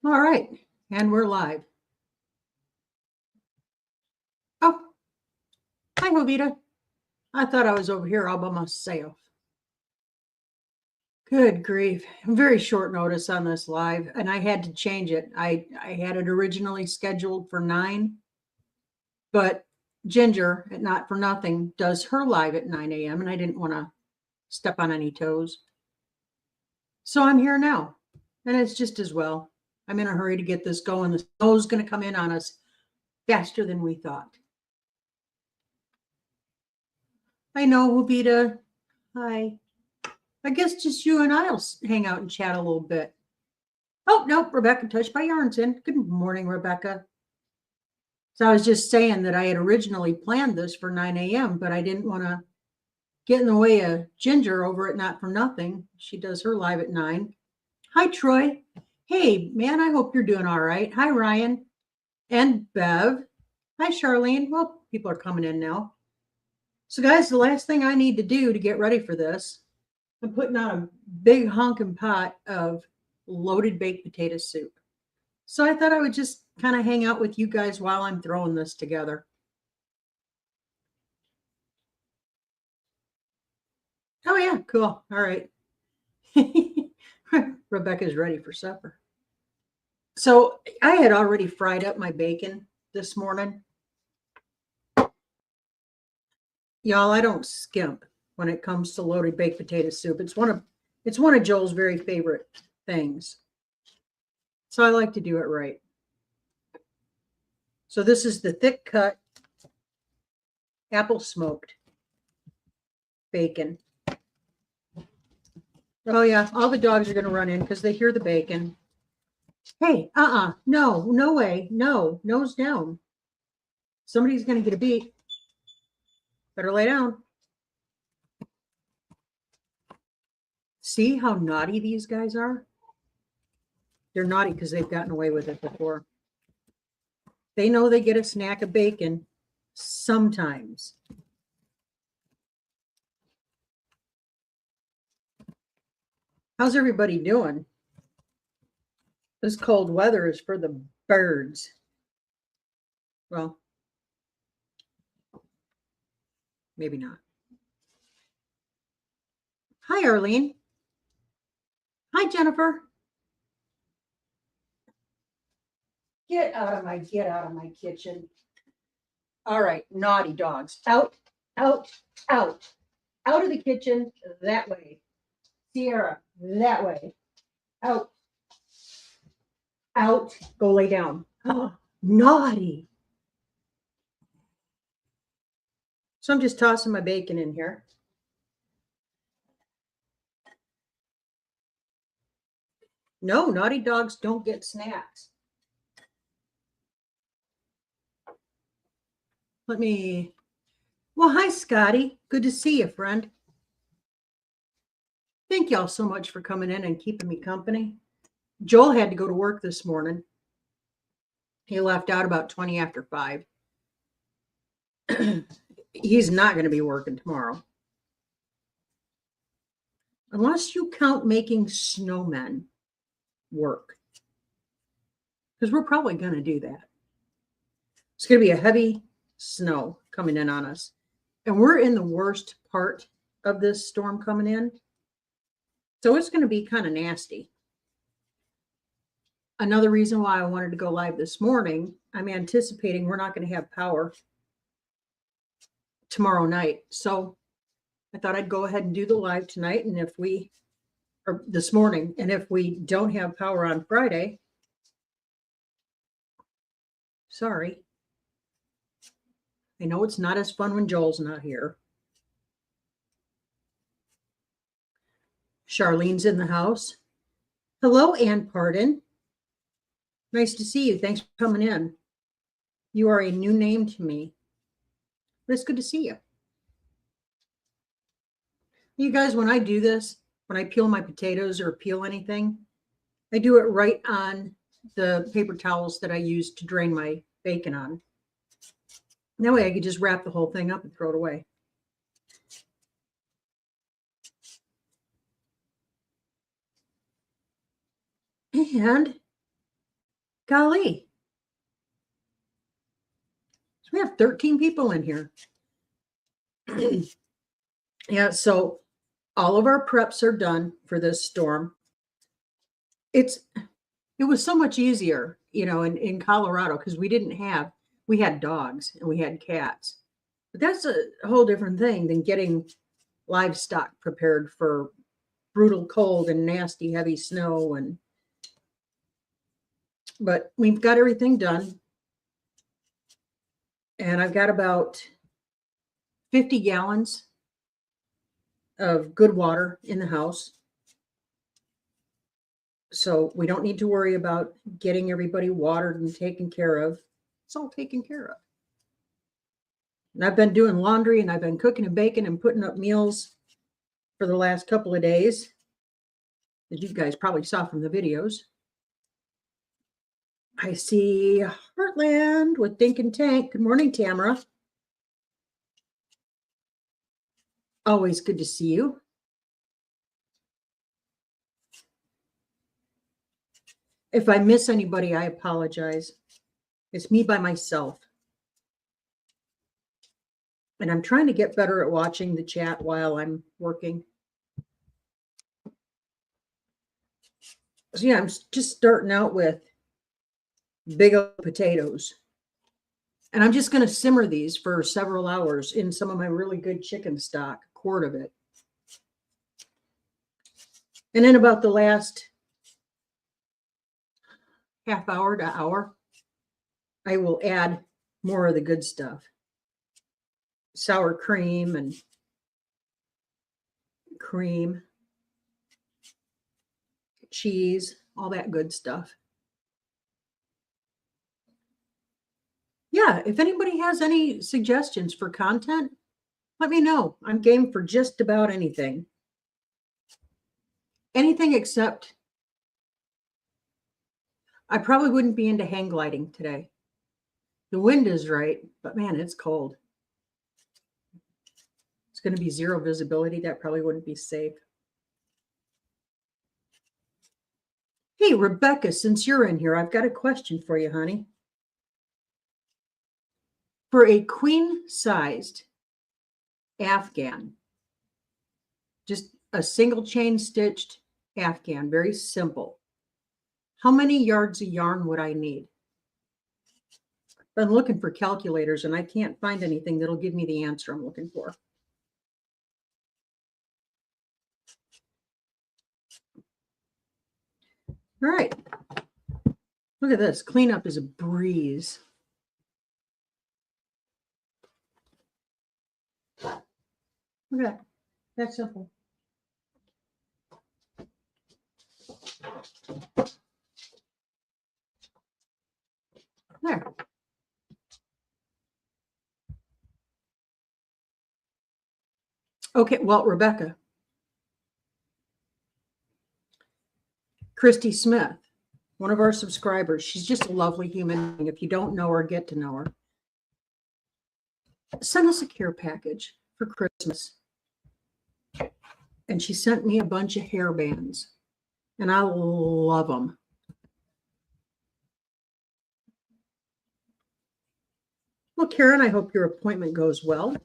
All right, and we're live. Oh, hi, Jovita. I thought I was over here all by myself. Good grief. Very short notice on this live, and I had to change it. I had it originally scheduled for 9, but Ginger, at Not For Nothing, does her live at 9 a.m., and I didn't want to step on any toes. So I'm here now, and it's just as well. I'm in a hurry to get this going. The snow's going to come in on us faster than we thought. I know, Jovita. Hi. I guess just you and I'll hang out and chat a little bit. Oh, no, Rebecca touched by yarns in. Good morning, Rebecca. So I was just saying that I had originally planned this for 9 a.m., but I didn't want to get in the way of Ginger over at Not For Nothing. She does her live at 9. Hi, Troy. Hey, man, I hope you're doing all right. Hi, Ryan and Bev. Hi, Charlene. Well, people are coming in now. So, guys, the last thing I need to do to get ready for this, I'm putting on a big honking pot of loaded baked potato soup. So I thought I would just kind of hang out with you guys while I'm throwing this together. Oh, yeah, cool. All right. Rebecca's ready for supper. So I had already fried up my bacon this morning. Y'all, I don't skimp when it comes to loaded baked potato soup. It's one of Joel's very favorite things. So I like to do it right. So this is the thick cut apple smoked bacon. Oh yeah, all the dogs are going to run in because they hear the bacon. Hey, no way, no, nose down. Somebody's going to get a beat. Better lay down. See how naughty these guys are? They're naughty because they've gotten away with it before. They know they get a snack of bacon sometimes. How's everybody doing? This cold weather is for the birds. Well, maybe not. Hi, Arlene. Hi, Jennifer. Get out of my kitchen. All right, naughty dogs. Out, out, out. Out of the kitchen that way. Sierra, that way. Out. Out. Go lay down. Oh, naughty. So I'm just tossing my bacon in here. No, naughty dogs don't get snacks. Well, hi, Scotty. Good to see you, friend. Thank y'all so much for coming in and keeping me company. Joel had to go to work this morning. He left out about 20 after 5. He's not going to be working tomorrow. Unless you count making snowmen work. Because we're probably going to do that. It's going to be a heavy snow coming in on us. And we're in the worst part of this storm coming in. So it's going to be kind of nasty. Another reason why I wanted to go live this morning, I'm anticipating we're not going to have power tomorrow night. So I thought I'd go ahead and do the live tonight. And or this morning, and if we don't have power on Friday, sorry. I know it's not as fun when Joel's not here. Charlene's in the house. Hello, Ann Pardon. Nice to see you. Thanks for coming in. You are a new name to me. But it's good to see you. You guys, when I do this, when I peel my potatoes or peel anything, I do it right on the paper towels that I use to drain my bacon on. And that way I could just wrap the whole thing up and throw it away. And Golly. So we have 13 people in here. Yeah, so all of our preps are done for this storm. It was so much easier, in Colorado because we had dogs and we had cats. But that's a whole different thing than getting livestock prepared for brutal cold and nasty heavy snow but we've got everything done. And I've got about 50 gallons of good water in the house. So we don't need to worry about getting everybody watered and taken care of. It's all taken care of. And I've been doing laundry and I've been cooking and baking and putting up meals for the last couple of days, as you guys probably saw from the videos. I see Heartland with Dink and Tank. Good morning, Tamara. Always good to see you. If I miss anybody, I apologize. It's me by myself. And I'm trying to get better at watching the chat while I'm working. So yeah, I'm just starting out with big old potatoes. And I'm just going to simmer these for several hours in some of my really good chicken stock, a quart of it. And in about the last half hour to hour, I will add more of the good stuff. Sour cream and cream, cheese, all that good stuff. Yeah, if anybody has any suggestions for content, let me know. I'm game for just about anything. Anything except I probably wouldn't be into hang gliding today. The wind is right, but man, it's cold. It's going to be zero visibility. That probably wouldn't be safe. Hey, Rebecca, since you're in here, I've got a question for you, honey. For a queen-sized Afghan, just a single chain stitched Afghan, very simple. How many yards of yarn would I need? I've been looking for calculators and I can't find anything that'll give me the answer I'm looking for. All right. Look at this. Cleanup is a breeze. Look at that. That's simple. There. Okay, well, Rebecca. Christy Smith, one of our subscribers. She's just a lovely human being. If you don't know her, get to know her. Send us a care package for Christmas. And she sent me a bunch of hair bands. And I love them. Well, Karen, I hope your appointment goes well.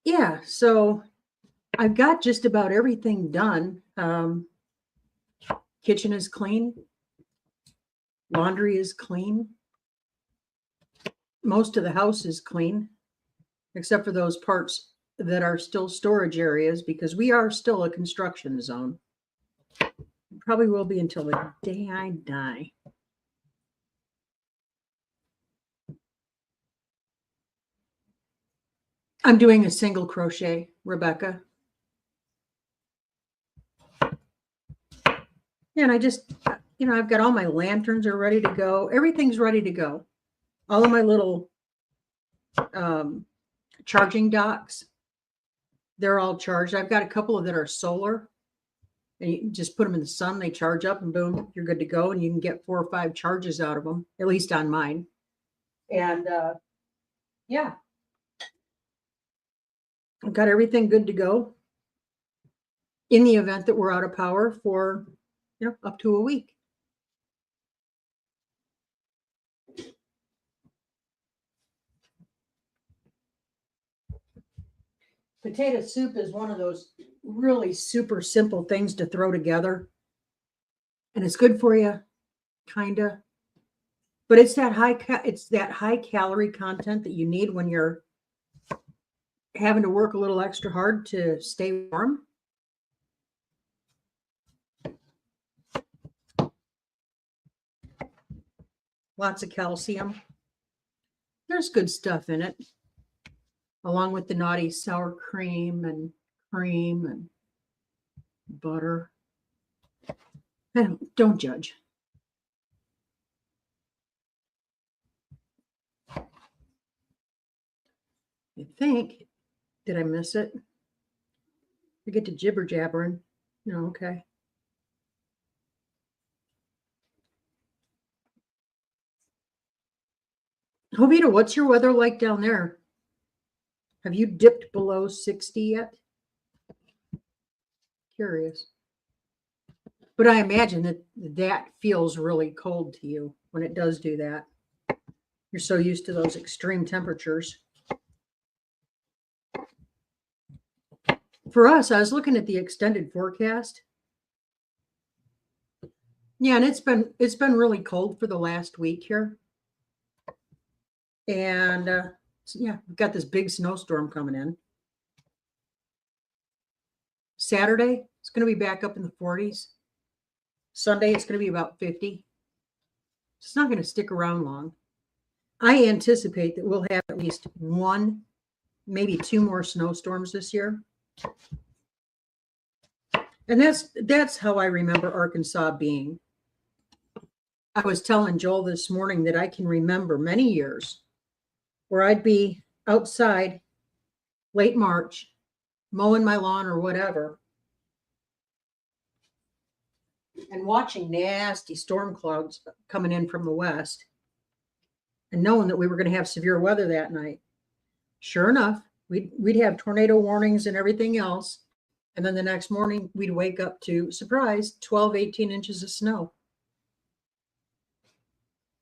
Yeah, so I've got just about everything done. Kitchen is clean. Laundry is clean. Most of the house is clean, except for those parts that are still storage areas because we are still a construction zone. Probably will be until the day I die. I'm doing a single crochet, Rebecca. Yeah, and I just, I've got all my lanterns are ready to go. Everything's ready to go. All of my little charging docks, they're all charged. I've got a couple of that are solar. And you just put them in the sun, they charge up and boom, you're good to go. And you can get 4 or 5 charges out of them, at least on mine. And yeah. I've got everything good to go in the event that we're out of power for, up to a week. Potato soup is one of those really super simple things to throw together. And it's good for you, kind of. But it's that high calorie content that you need when you're having to work a little extra hard to stay warm. Lots of calcium. There's good stuff in it, along with the naughty sour cream and butter. Don't judge. I think, did I miss it? I get to jibber jabbering. No, okay. Jovita, what's your weather like down there? Have you dipped below 60 yet? Curious. But I imagine that feels really cold to you when it does do that. You're so used to those extreme temperatures. For us, I was looking at the extended forecast. Yeah, and it's been really cold for the last week here. And yeah, we've got this big snowstorm coming in. Saturday, it's going to be back up in the 40s. Sunday, it's going to be about 50. It's not going to stick around long. I anticipate that we'll have at least one, maybe two more snowstorms this year. And that's how I remember Arkansas being. I was telling Joel this morning that I can remember many years where I'd be outside late March, mowing my lawn or whatever, and watching nasty storm clouds coming in from the west and knowing that we were going to have severe weather that night. Sure enough, we'd have tornado warnings and everything else. And then the next morning, we'd wake up to, surprise, 12, 18 inches of snow.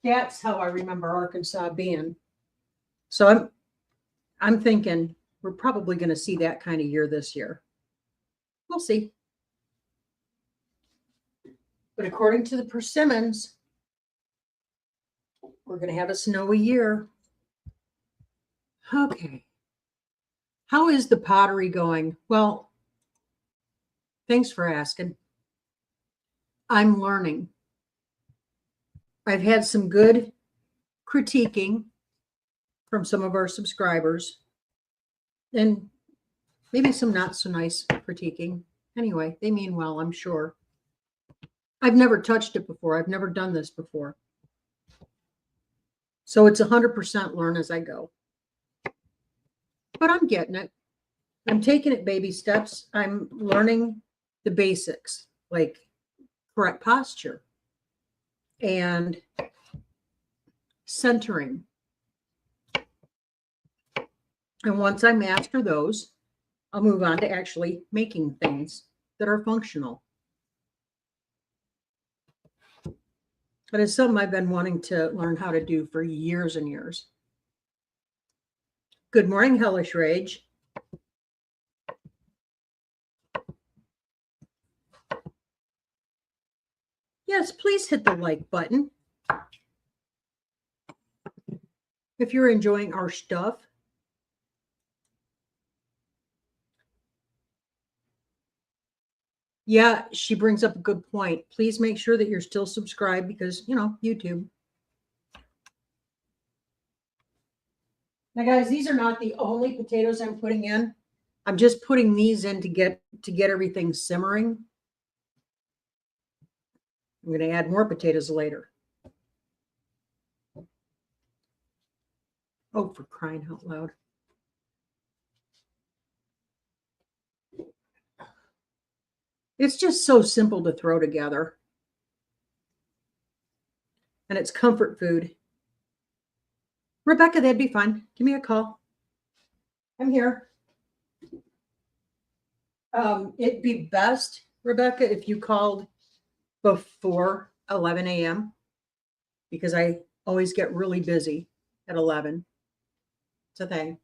That's how I remember Arkansas being. So I'm thinking we're probably going to see that kind of year this year. We'll see. But according to the persimmons, we're going to have a snowy year. Okay. How is the pottery going? Well, thanks for asking. I'm learning. I've had some good critiquing from some of our subscribers and maybe some not so nice critiquing. Anyway, they mean well, I'm sure. I've never touched it before. I've never done this before. So it's 100% learn as I go. But I'm getting it. I'm taking it baby steps. I'm learning the basics, like correct posture and centering. And once I master those, I'll move on to actually making things that are functional. But it's something I've been wanting to learn how to do for years and years. Good morning, Hellish Rage. Yes, please hit the like button if you're enjoying our stuff. Yeah, she brings up a good point. Please make sure that you're still subscribed because, YouTube. Now, guys, these are not the only potatoes I'm putting in. I'm just putting these in to get everything simmering. I'm going to add more potatoes later. Oh, for crying out loud. It's just so simple to throw together. And it's comfort food. Rebecca, that'd be fun. Give me a call. I'm here. It'd be best, Rebecca, if you called before 11 a.m. because I always get really busy at 11. It's a thing.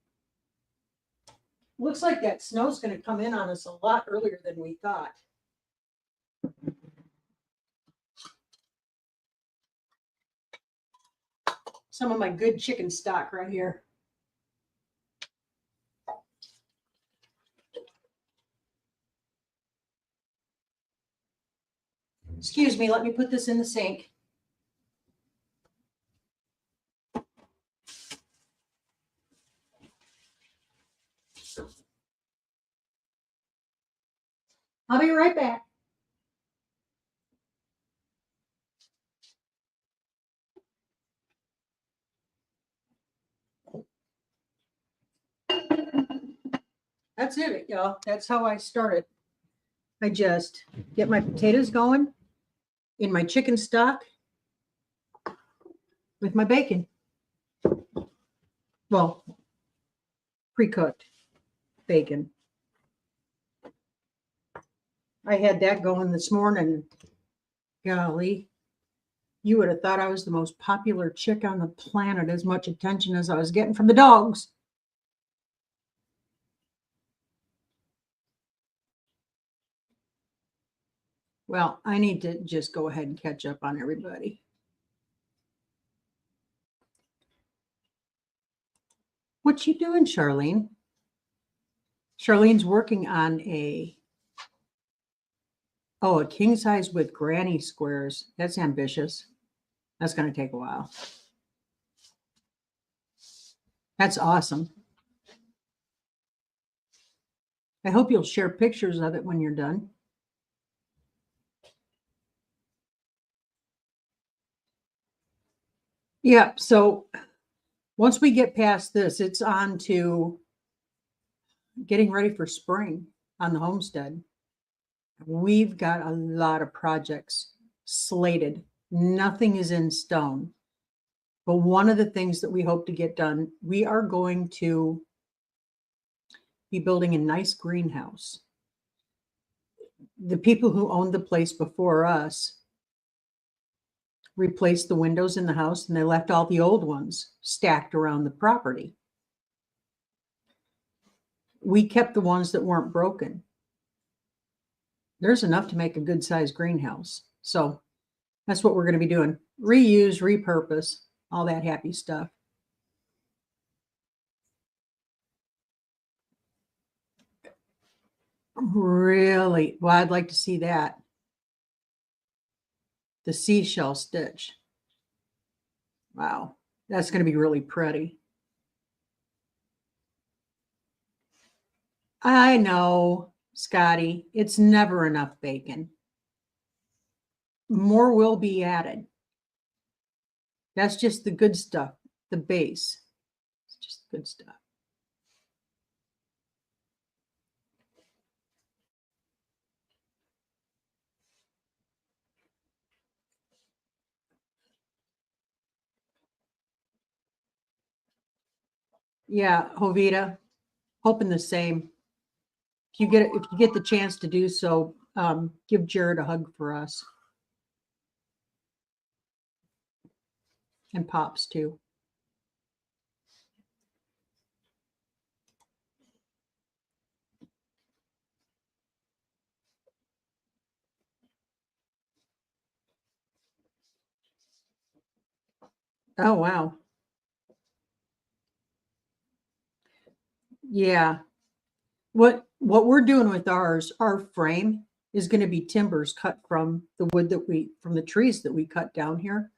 Looks like that snow's going to come in on us a lot earlier than we thought. Some of my good chicken stock right here. Excuse me, let me put this in the sink. I'll be right back. That's it, y'all. That's how I started. I just get my potatoes going in my chicken stock with my bacon. Well, pre-cooked bacon. I had that going this morning. Golly, you would have thought I was the most popular chick on the planet, as much attention as I was getting from the dogs. Well, I need to just go ahead and catch up on everybody. What you doing, Charlene? Charlene's working on a king size with granny squares. That's ambitious. That's going to take a while. That's awesome. I hope you'll share pictures of it when you're done. Yeah, so once we get past this, it's on to getting ready for spring on the homestead. We've got a lot of projects slated. Nothing is in stone. But one of the things that we hope to get done, we are going to be building a nice greenhouse. The people who owned the place before us replaced the windows in the house and they left all the old ones stacked around the property. We kept the ones that weren't broken. There's enough to make a good sized greenhouse. So that's what we're going to be doing. Reuse, repurpose, all that happy stuff. Really? Well, I'd like to see that. The seashell stitch. Wow. That's going to be really pretty. I know, Scotty, it's never enough bacon. More will be added. That's just the good stuff, the base. It's just good stuff. Yeah, Jovita, hoping the same. If you get the chance to do so, give Jared a hug for us. And Pops too. Oh, wow. Yeah. What we're doing with ours, our frame is going to be timbers cut from the wood from the trees that we cut down here.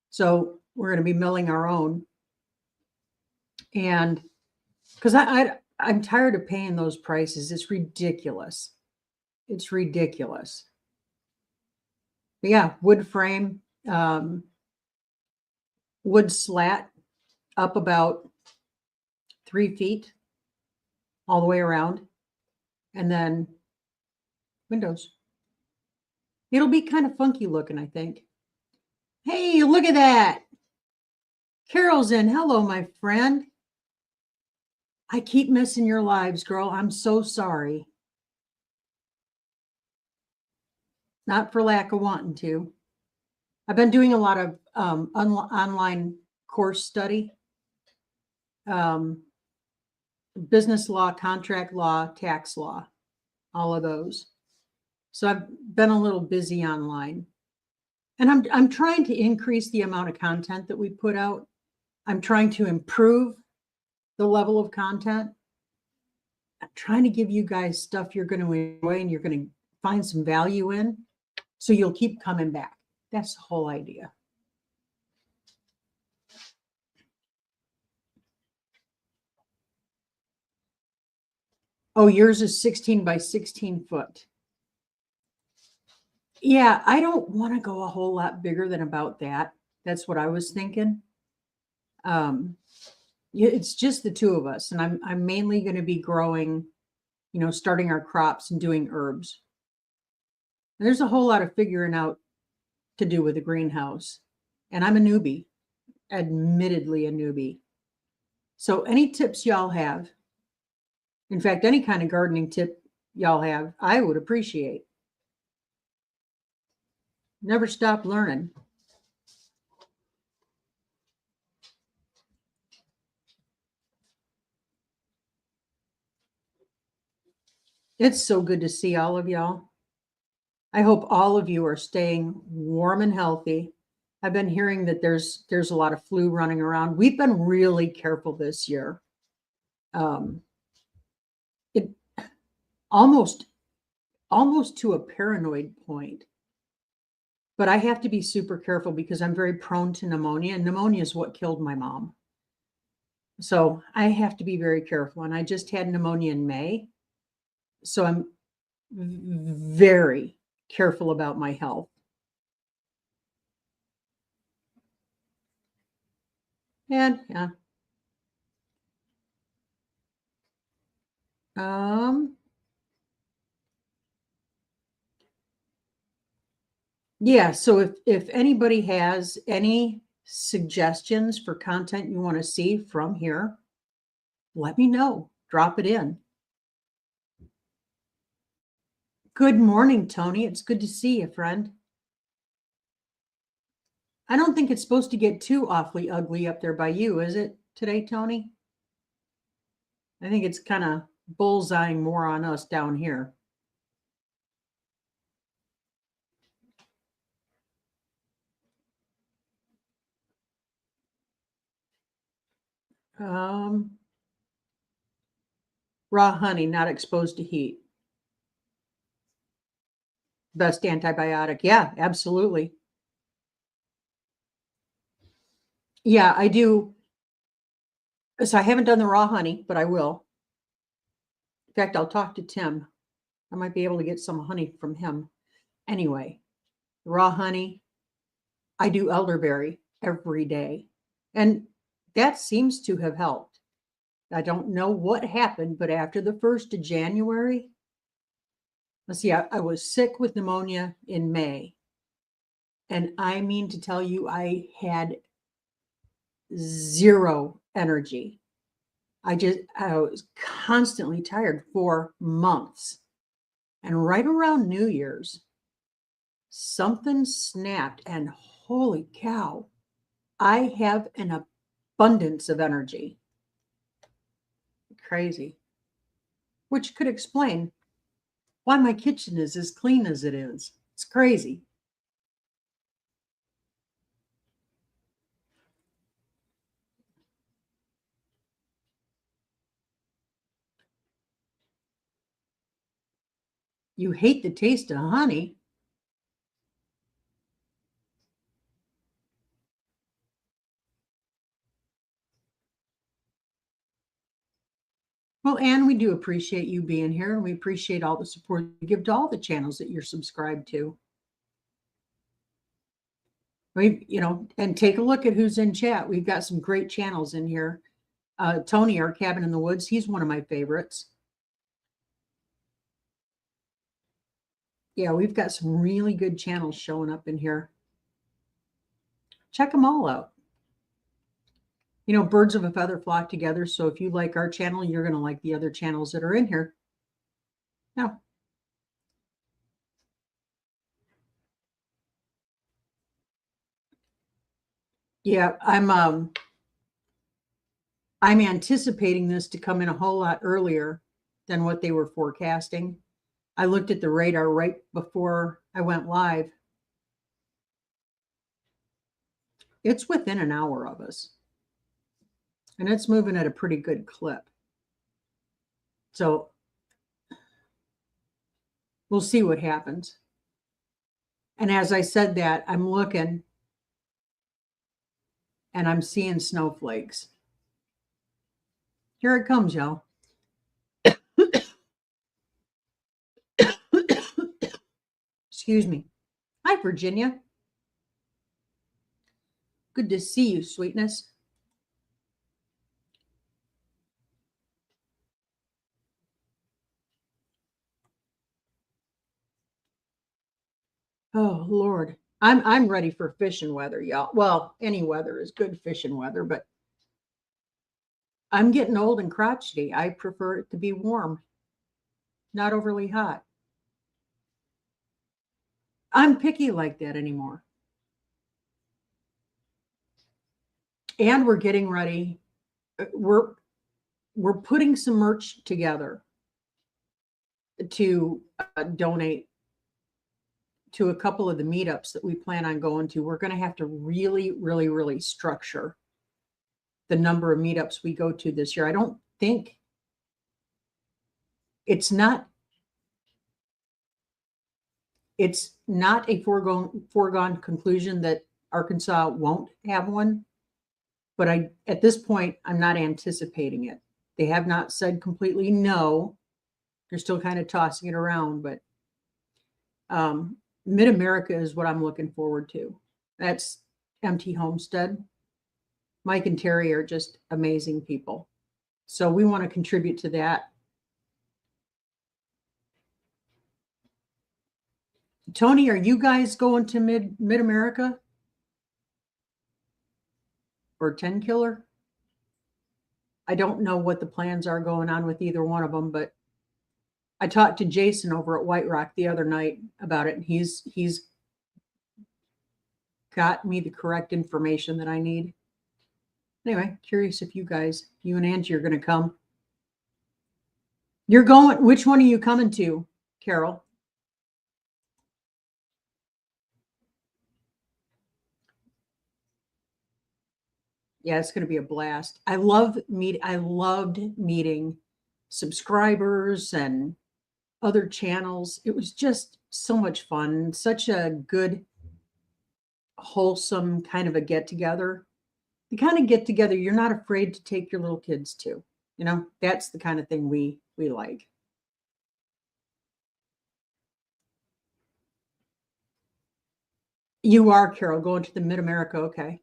So we're going to be milling our own. And because I'm tired of paying those prices. It's ridiculous. It's ridiculous. But yeah, wood frame, wood slat up about 3 feet all the way around, and then windows. It'll be kind of funky looking, I think. Hey, look at that. Carol's in. Hello, my friend. I keep missing your lives, girl. I'm so sorry. not for lack of wanting to. I've been doing a lot of online course study, um, business law, contract law, tax law, all of those. So I've been a little busy online, and I'm trying to increase the amount of content that we put out. I'm trying to improve the level of content. I'm trying to give you guys stuff you're going to enjoy and you're going to find some value in, so you'll keep coming back. That's the whole idea. Oh, yours is 16 by 16 foot. Yeah, I don't want to go a whole lot bigger than about that. That's what I was thinking. Yeah, it's just the two of us, and I'm mainly going to be growing, starting our crops and doing herbs. There's a whole lot of figuring out to do with a greenhouse, and I'm a newbie, admittedly a newbie. So any tips y'all have, in fact, any kind of gardening tip y'all have, I would appreciate. Never stop learning. It's so good to see all of y'all. I hope all of you are staying warm and healthy. I've been hearing that there's a lot of flu running around. We've been really careful this year. It almost to a paranoid point. But I have to be super careful because I'm very prone to pneumonia, and pneumonia is what killed my mom. So I have to be very careful. And I just had pneumonia in May. So I'm very careful about my health. And yeah. Yeah, so if anybody has any suggestions for content you want to see from here, let me know. Drop it in. Good morning, Tony. It's good to see you, friend. I don't think it's supposed to get too awfully ugly up there by you, is it today, Tony? I think it's kind of bullseyeing more on us down here. Raw honey, not exposed to heat. Best antibiotic. Yeah, absolutely. Yeah, I do. So I haven't done the raw honey, but I will. In fact, I'll talk to Tim. I might be able to get some honey from him. Anyway, raw honey. I do elderberry every day. And that seems to have helped. I don't know what happened, but after the 1st of January, let's see, I was sick with pneumonia in May. And I mean to tell you, I had zero energy. I was constantly tired for months. And right around New Year's, something snapped, and holy cow, I have an abundance of energy. Crazy. Which could explain why my kitchen is as clean as it is. It's crazy. You hate the taste of honey. Well, Anne, we do appreciate you being here, and we appreciate all the support you give to all the channels that you're subscribed to. And take a look at who's in chat. We've got some great channels in here. Tony, our Cabin in the Woods, he's one of my favorites. Yeah, we've got some really good channels showing up in here. Check them all out. Birds of a feather flock together. So if you like our channel, you're going to like the other channels that are in here. Now, Yeah, I'm anticipating this to come in a whole lot earlier than what they were forecasting. I looked at the radar right before I went live. It's within an hour of us, and it's moving at a pretty good clip. So we'll see what happens. And as I said that, I'm looking and I'm seeing snowflakes. Here it comes, y'all. Excuse me. Hi, Virginia. Good to see you, sweetness. Oh, Lord. I'm ready for fishing weather, y'all. Well, any weather is good fishing weather, but I'm getting old and crotchety. I prefer it to be warm, not overly hot. I'm picky like that anymore. And we're getting ready. We're putting some merch together to donate to a couple of the meetups that we plan on going to. We're going to have to really, really, really structure the number of meetups we go to this year. I don't think it's not a foregone conclusion that Arkansas won't have one, but at this point I'm not anticipating it. They have not said completely no. They're still kind of tossing it around, but Mid-America is what I'm looking forward to. That's MT Homestead. Mike and Terry are just amazing people. So we want to contribute to that. Tony, are you guys going to Mid-America? Or 10 Killer? I don't know what the plans are going on with either one of them, but I talked to Jason over at White Rock the other night about it, and he's got me the correct information that I need. Anyway, curious if you and Angie are going to come. You're going, which one are you coming to, Carol? Yeah, it's going to be a blast. I loved meeting subscribers and other channels. It was just so much fun. Such a good, wholesome kind of a get together. The kind of get together you're not afraid to take your little kids to. You know, that's the kind of thing we like. You are, Carol, going to the Mid-America. Okay.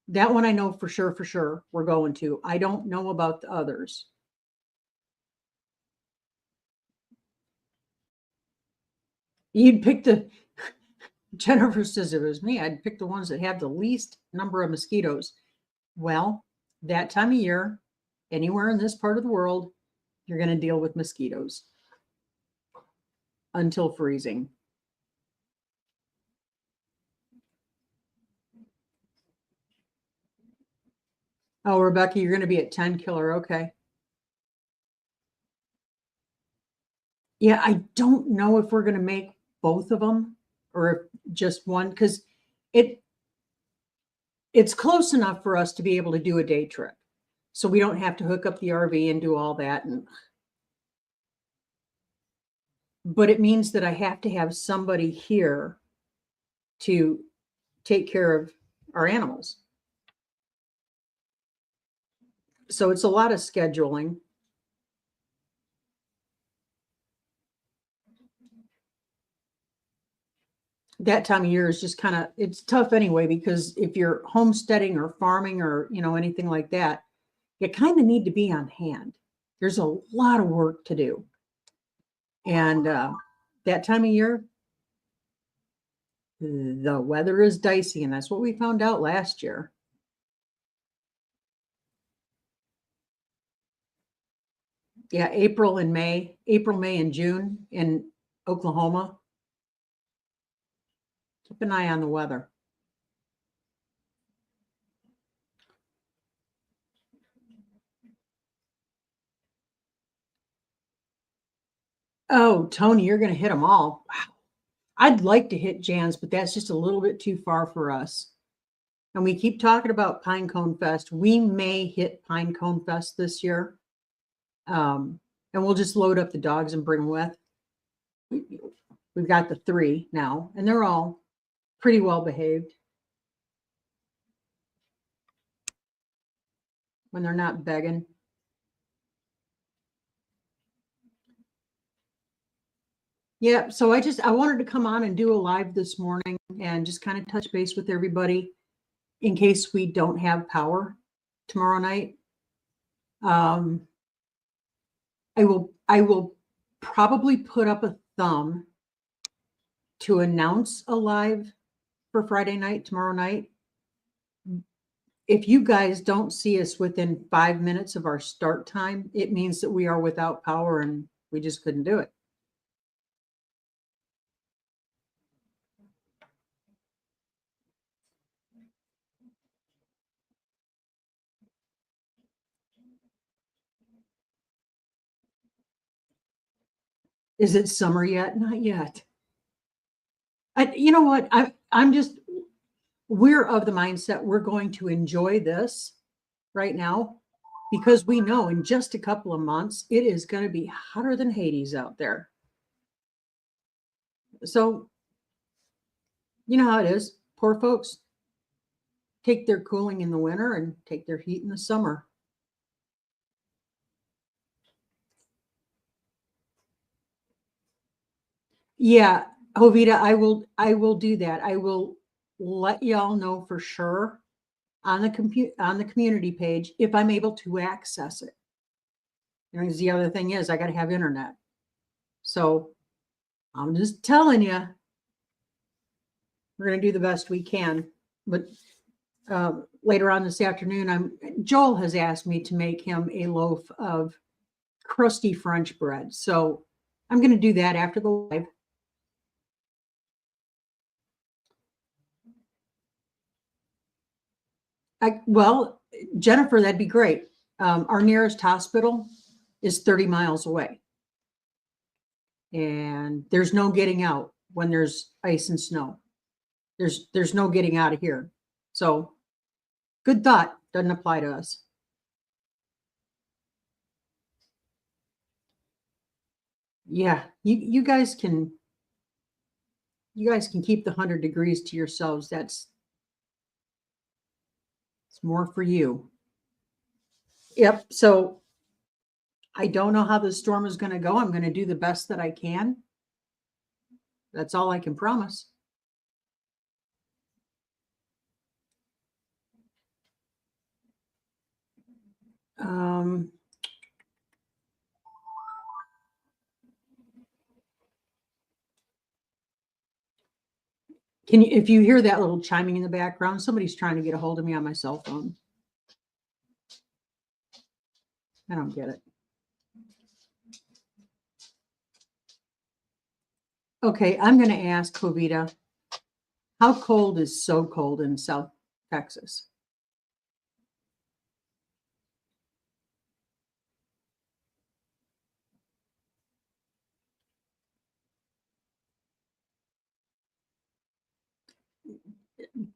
That one I know for sure we're going to. I don't know about the others. You'd pick Jennifer says it was me. I'd pick the ones that have the least number of mosquitoes. Well, that time of year, anywhere in this part of the world, you're going to deal with mosquitoes until freezing. Oh, Rebecca, you're going to be at 10 Killer. Okay. Yeah, I don't know if we're going to make both of them or if just one, because it's close enough for us to be able to do a day trip. So we don't have to hook up the RV and do all that. But it means that I have to have somebody here to take care of our animals. So it's a lot of scheduling. That time of year is just it's tough anyway, because if you're homesteading or farming or, anything like that, you kind of need to be on hand. There's a lot of work to do. And that time of year, the weather is dicey, and that's what we found out last year. Yeah, April, May, and June in Oklahoma. Keep an eye on the weather. Oh, Tony, you're going to hit them all. Wow. I'd like to hit Jan's, but that's just a little bit too far for us. And we keep talking about Pine Cone Fest. We may hit Pine Cone Fest this year. And we'll just load up the dogs and bring them with. We've got the 3 now, and they're all pretty well behaved when they're not begging. Yeah, so I wanted to come on and do a live this morning and just kind of touch base with everybody in case we don't have power tomorrow night. I will probably put up a thumb to announce a live for Friday night, tomorrow night. If you guys don't see us within 5 minutes of our start time, it means that we are without power and we just couldn't do it. Is it summer yet? Not yet. You know what? We're of the mindset we're going to enjoy this right now because we know in just a couple of months it is going to be hotter than Hades out there. So, you know how it is. Poor folks take their cooling in the winter and take their heat in the summer. Yeah, Jovita, I will do that. I will let y'all know for sure on the community page if I'm able to access it. And the other thing is I got to have internet. So I'm just telling you, we're going to do the best we can. But later on this afternoon, Joel has asked me to make him a loaf of crusty French bread. So I'm going to do that after the live. Well, Jennifer, that'd be great. Our nearest hospital is 30 miles away. And there's no getting out when there's ice and snow. There's no getting out of here. So good thought, doesn't apply to us. Yeah, you guys can keep the 100 degrees to yourselves. It's more for you. Yep. So I don't know how the storm is going to go. I'm going to do the best that I can. That's all I can promise. If you hear that little chiming in the background, somebody's trying to get a hold of me on my cell phone. I don't get it. Okay, I'm going to ask Jovita, how cold is so cold in South Texas?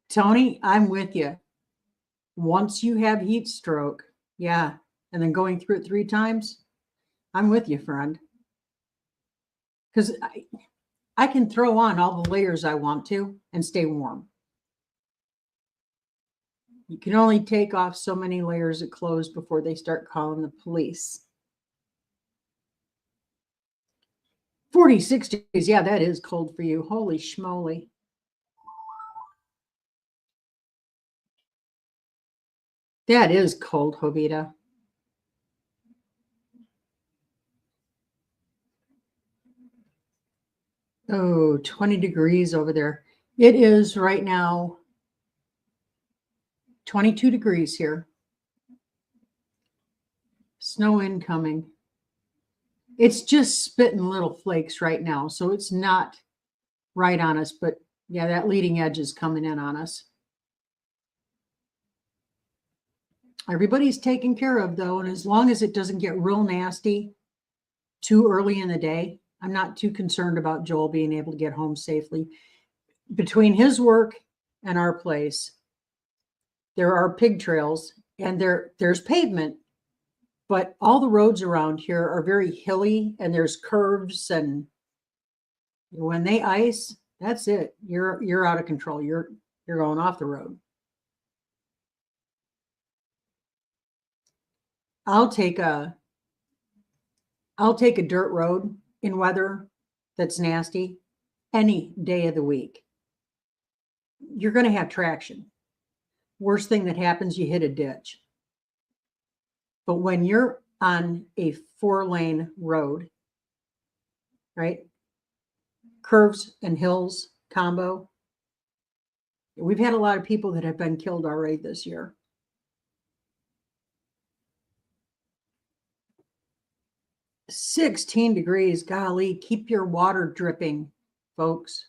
Tony, I'm with you. Once you have heat stroke, yeah, and then going through it 3 times, I'm with you, friend. Because I can throw on all the layers I want to and stay warm. You can only take off so many layers of clothes before they start calling the police. 46 degrees. Yeah, that is cold for you. Holy schmoly. That is cold, Jovita. Oh, 20 degrees over there. It is right now 22 degrees here. Snow incoming. It's just spitting little flakes right now, so it's not right on us, but yeah, that leading edge is coming in on us. Everybody's taken care of though, and as long as it doesn't get real nasty too early in the day, I'm not too concerned about Joel being able to get home safely. Between his work and our place, there are pig trails and there's pavement, but all the roads around here are very hilly and there's curves, and when they ice, that's it. You're out of control. You're going off the road. I'll take a dirt road in weather that's nasty any day of the week. You're going to have traction. Worst thing that happens, you hit a ditch. But when you're on a 4-lane road, right? Curves and hills combo. We've had a lot of people that have been killed already this year. $16, golly, keep your water dripping, folks.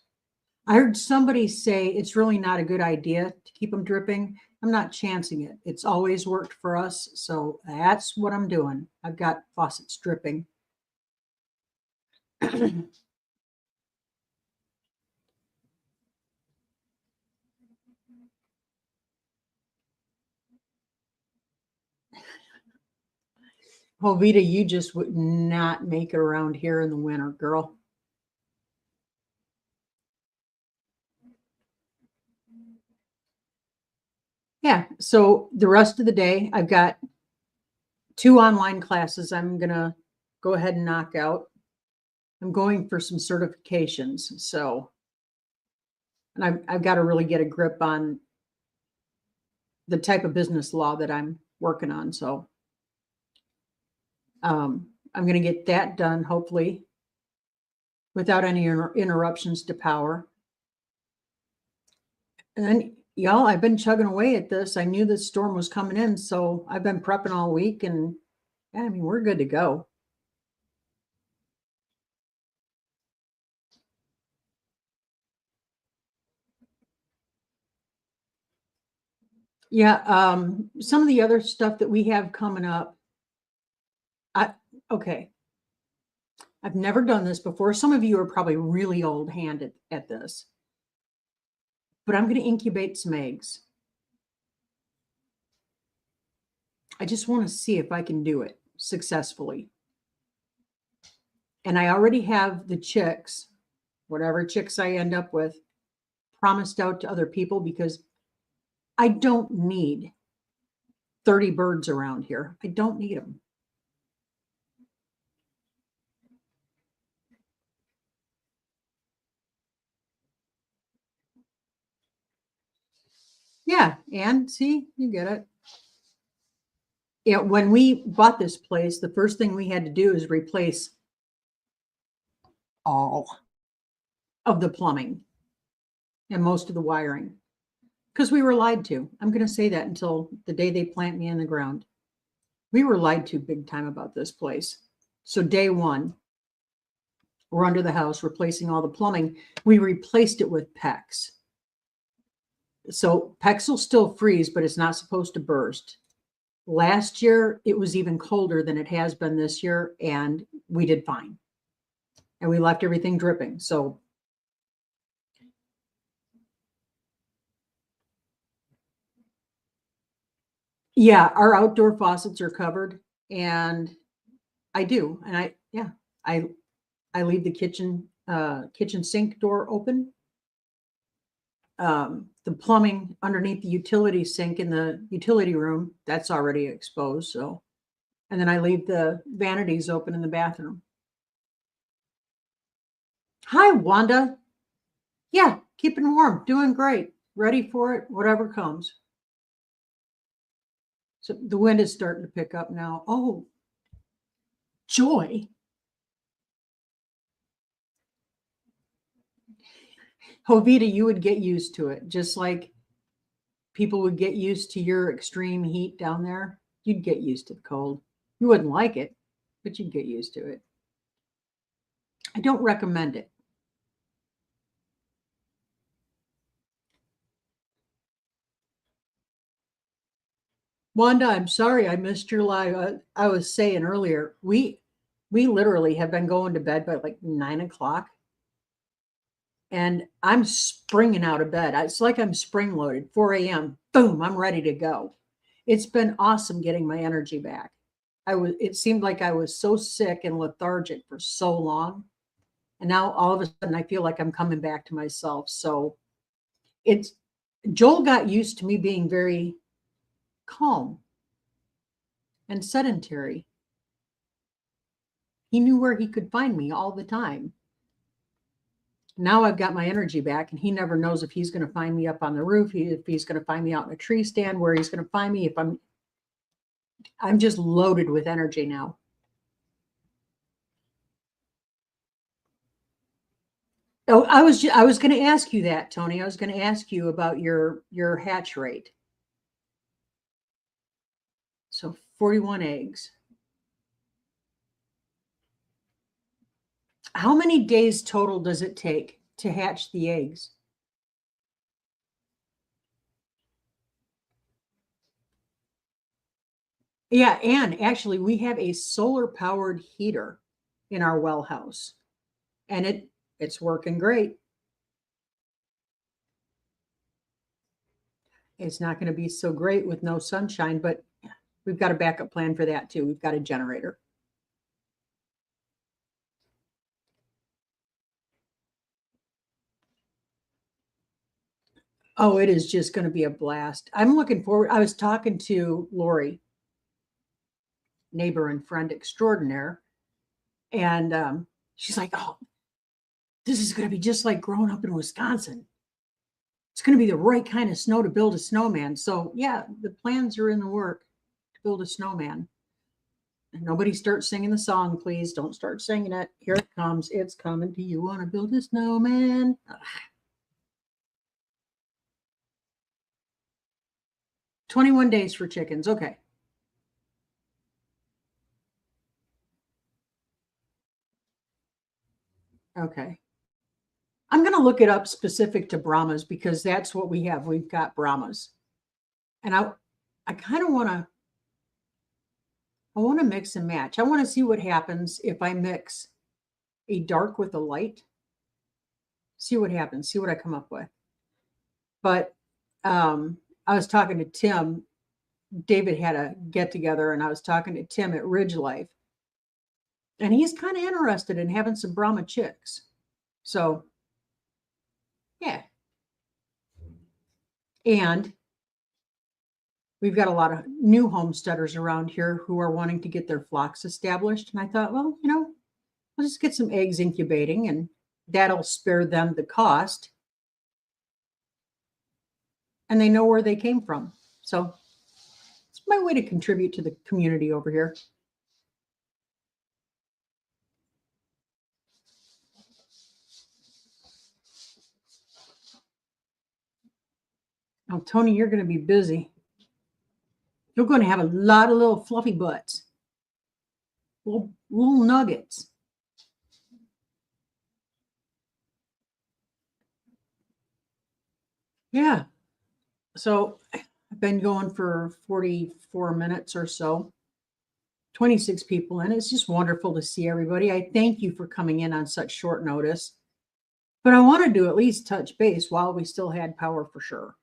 I heard somebody say it's really not a good idea to keep them dripping. I'm not chancing it. It's always worked for us, so that's what I'm doing. I've got faucets dripping. Jovita, you just would not make it around here in the winter, girl. Yeah, so the rest of the day, I've got 2 online classes I'm going to go ahead and knock out. I'm going for some certifications, so, and I've got to really get a grip on the type of business law that I'm working on. So I'm going to get that done, hopefully, without any interruptions to power. And then, y'all, I've been chugging away at this. I knew this storm was coming in, so I've been prepping all week, and yeah, I mean, we're good to go. Yeah, some of the other stuff that we have coming up. Okay. I've never done this before. Some of you are probably really old-handed at this, but I'm going to incubate some eggs. I just want to see if I can do it successfully. And I already have the chicks, whatever chicks I end up with, promised out to other people because I don't need 30 birds around here. I don't need them. Yeah, and see, you get it. Yeah, when we bought this place, the first thing we had to do is replace all of the plumbing and most of the wiring because we were lied to. I'm going to say that until the day they plant me in the ground. We were lied to big time about this place. So day one, we're under the house replacing all the plumbing. We replaced it with PEX. So PEX will still freeze, but it's not supposed to burst. Last year, it was even colder than it has been this year, and we did fine. And we left everything dripping. So yeah, our outdoor faucets are covered, and I do. And I leave the kitchen sink door open. The plumbing underneath the utility sink in the utility room, that's already exposed. So, and then I leave the vanities open in the bathroom. Hi, Wanda. Yeah, keeping warm, doing great, ready for it, whatever comes. So the wind is starting to pick up now. Oh, joy. Jovita, you would get used to it, just like people would get used to your extreme heat down there. You'd get used to the cold. You wouldn't like it, but you'd get used to it. I don't recommend it. Wanda, I'm sorry I missed your live. I was saying earlier, We literally have been going to bed by like 9 o'clock, and I'm springing out of bed. It's like I'm spring loaded. 4 a.m. Boom, I'm ready to go. It's been awesome getting my energy back. It seemed like I was so sick and lethargic for so long. And now all of a sudden I feel like I'm coming back to myself. So it's Joel got used to me being very calm and sedentary. He knew where he could find me all the time. Now I've got my energy back, and he never knows if he's going to find me up on the roof, if he's going to find me out in a tree stand, where he's going to find me. If I'm just loaded with energy now. Oh, I was going to ask you that, Tony. I was going to ask you about your hatch rate. So 41 eggs. How many days total does it take to hatch the eggs? Yeah, and actually we have a solar powered heater in our well house, and it's working great. It's not going to be so great with no sunshine, but we've got a backup plan for that too. We've got a generator. Oh, it is just going to be a blast. I'm looking forward. I was talking to Lori, neighbor and friend extraordinaire, and she's like, "Oh, this is going to be just like growing up in Wisconsin. It's going to be the right kind of snow to build a snowman." So, yeah, the plans are in the work to build a snowman. Nobody start singing the song, please. Don't start singing it. Here it comes. It's coming. Do you want to build a snowman? 21 days for chickens. Okay. Okay. I'm going to look it up specific to Brahmas because that's what we have. We've got Brahmas. And I kind of want to mix and match. I want to see what happens if I mix a dark with a light. See what happens. See what I come up with. But I was talking to Tim. David had a get together, and I was talking to Tim at Ridge Life, and he's kind of interested in having some Brahma chicks. So, yeah. And we've got a lot of new homesteaders around here who are wanting to get their flocks established. And I thought, well, I'll just get some eggs incubating, and that'll spare them the cost. And they know where they came from. So it's my way to contribute to the community over here. Oh, Tony, you're going to be busy. You're going to have a lot of little fluffy butts, little nuggets. Yeah. So I've been going for 44 minutes or so, 26 people in. It's just wonderful to see everybody. I thank you for coming in on such short notice. But I wanted to at least touch base while we still had power for sure.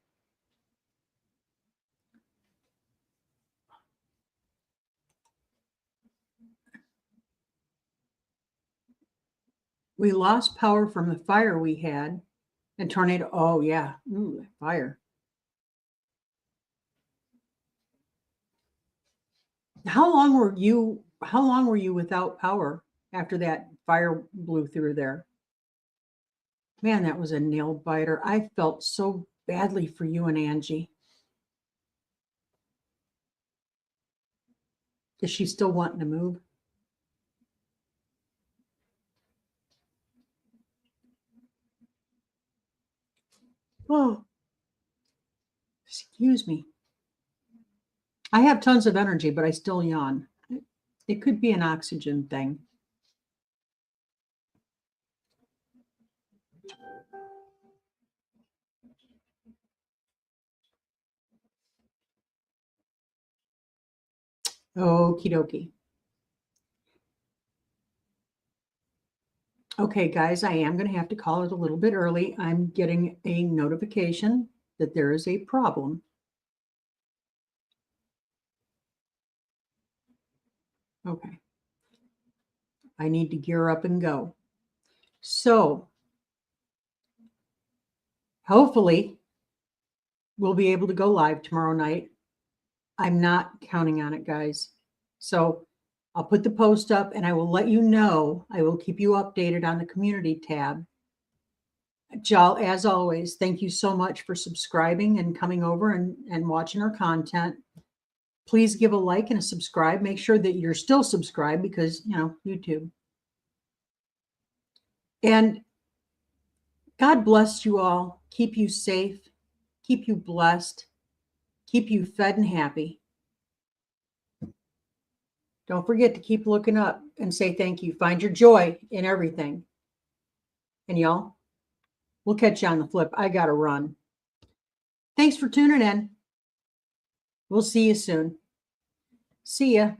We lost power from the fire we had and tornado. Oh, yeah. Ooh, fire. How long were you without power after that fire blew through there? Man, that was a nail biter. I felt so badly for you and Angie. Is she still wanting to move? Oh, excuse me. I have tons of energy, but I still yawn. It could be an oxygen thing. Okie dokie. Okay, guys, I am going to have to call it a little bit early. I'm getting a notification that there is a problem. Okay. I need to gear up and go. So hopefully we'll be able to go live tomorrow night. I'm not counting on it, guys. So I'll put the post up and I will let you know. I will keep you updated on the community tab. As always, thank you so much for subscribing and coming over and watching our content. Please give a like and a subscribe. Make sure that you're still subscribed because, YouTube. And God bless you all. Keep you safe. Keep you blessed. Keep you fed and happy. Don't forget to keep looking up and say thank you. Find your joy in everything. And y'all, we'll catch you on the flip. I got to run. Thanks for tuning in. We'll see you soon. See ya.